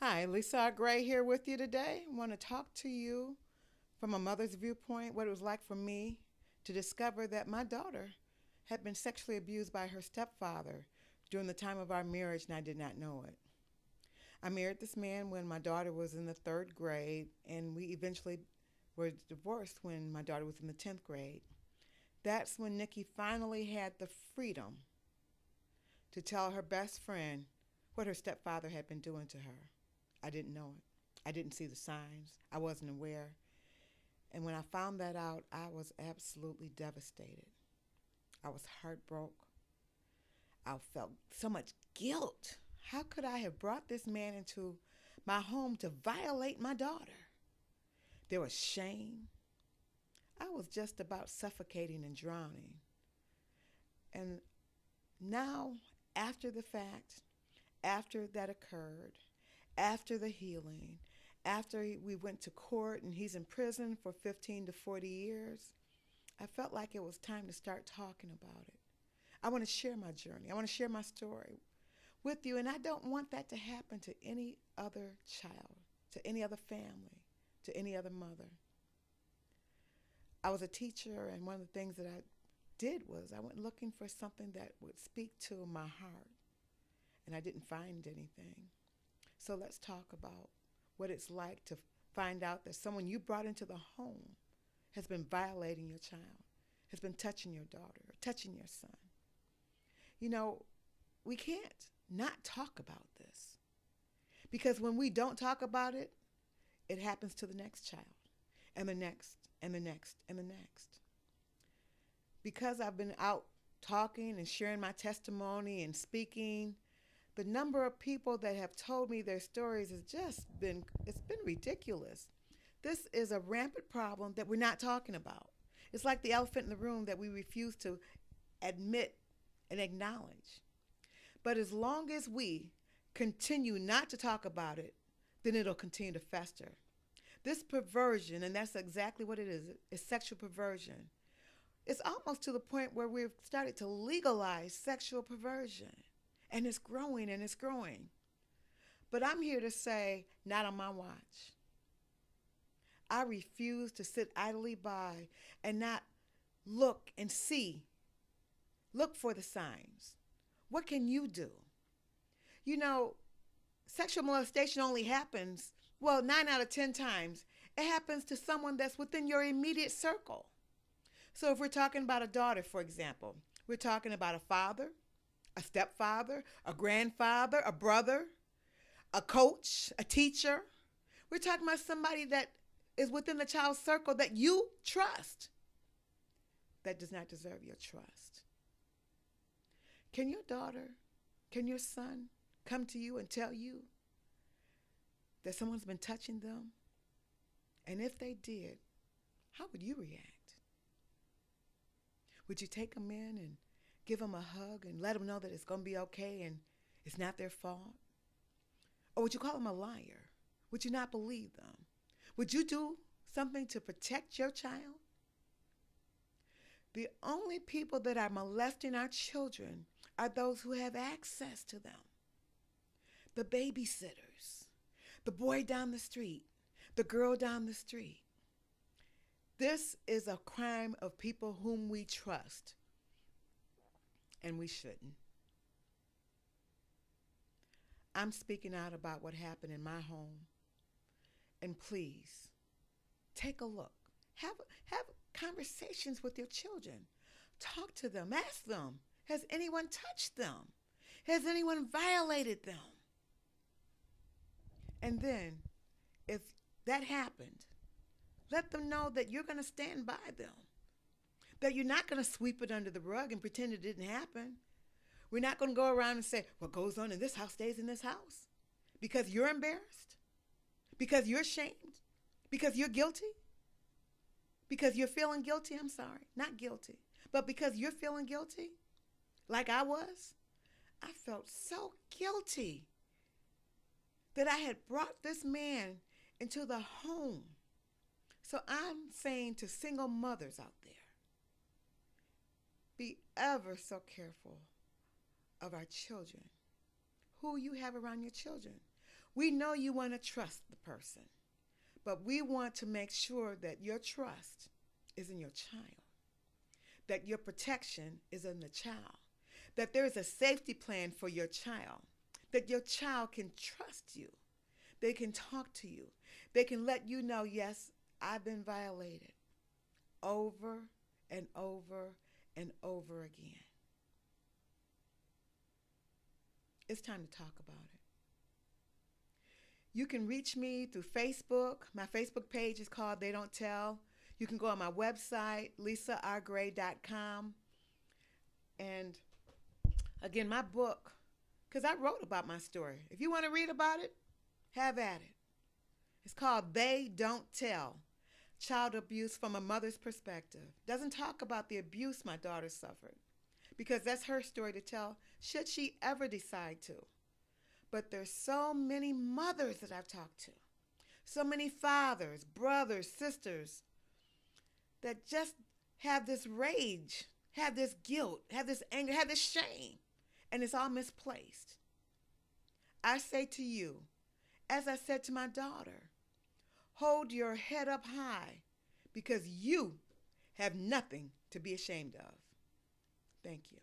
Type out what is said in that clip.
Hi, Lisa Gray here with you today. I want to talk to you from a mother's viewpoint what it was like for me to discover that my daughter had been sexually abused by her stepfather during the time of our marriage, and I did not know it. I married this man when my daughter was in the third grade, and we eventually were divorced when my daughter was in the 10th grade. That's when Nikki finally had the freedom to tell her best friend what her stepfather had been doing to her. I didn't know it. I didn't see the signs. I wasn't aware. And when I found that out, I was absolutely devastated. I was heartbroken. I felt so much guilt. How could I have brought this man into my home to violate my daughter? There was shame. I was just about suffocating and drowning. And now, after the fact, after that occurred, after the healing, after we went to court and he's in prison for 15 to 40 years, I felt like it was time to start talking about it. I want to share my journey. I want to share my story with you, and I don't want that to happen to any other child, to any other family, to any other mother. I was a teacher, and one of the things that I did was I went looking for something that would speak to my heart, and I didn't find anything. So let's talk about what it's like to find out that someone you brought into the home has been violating your child, has been touching your daughter, or touching your son. You know, we can't not talk about this because when we don't talk about it, it happens to the next child and the next and the next and the next. Because I've been out talking and sharing my testimony and speaking, the number of people that have told me their stories has just been it's been ridiculous. This is a rampant problem that we're not talking about. It's like the elephant in the room that we refuse to admit and acknowledge. But as long as we continue not to talk about it, then it'll continue to fester. This perversion, and that's exactly what it is sexual perversion. It's almost to the point where we've started to legalize sexual perversion. And it's growing and it's growing. But I'm here to say, not on my watch. I refuse to sit idly by and not look and see, look for the signs. What can you do? You know, sexual molestation only happens, well, 9 out of 10 times, it happens to someone that's within your immediate circle. So if we're talking about a daughter, for example, we're talking about a father, a stepfather, a grandfather, a brother, a coach, a teacher. We're talking about somebody that is within the child's circle that you trust that does not deserve your trust. Can your daughter, can your son come to you and tell you that someone's been touching them? And if they did, how would you react? Would you take them in and give them a hug and let them know that it's going to be okay and it's not their fault? Or would you call them a liar? Would you not believe them? Would you do something to protect your child? The only people that are molesting our children are those who have access to them. The babysitters, the boy down the street, the girl down the street. This is a crime of people whom we trust, and we shouldn't. I'm speaking out about what happened in my home, and please take a look. Have conversations with your children. Talk to them. Ask them, has anyone touched them? Has anyone violated them? And then, if that happened, let them know that you're going to stand by them, that you're not going to sweep it under the rug and pretend it didn't happen. We're not going to go around and say, what goes on in this house stays in this house because you're embarrassed, because you're ashamed, because you're guilty, because you're feeling guilty. I'm sorry, not guilty, but because you're feeling guilty, like I was. I felt so guilty that I had brought this man into the home. So I'm saying to single mothers out there, be ever so careful of our children, who you have around your children. We know you want to trust the person, but we want to make sure that your trust is in your child, that your protection is in the child, that there is a safety plan for your child, that your child can trust you. They can talk to you. They can let you know, yes, I've been violated over and over and over again. It's time to talk about it. You can reach me through Facebook. My Facebook page is called They Don't Tell. You can go on my website, lisargray.com. And again, my book, because I wrote about my story. If you want to read about it, have at it. It's called They Don't Tell, Child Abuse from a Mother's Perspective. Doesn't talk about the abuse my daughter suffered, because that's her story to tell, should she ever decide to. But there's so many mothers that I've talked to, so many fathers, brothers, sisters, that just have this rage, have this guilt, have this anger, have this shame, and it's all misplaced. I say to you, as I said to my daughter, hold your head up high, because you have nothing to be ashamed of. Thank you.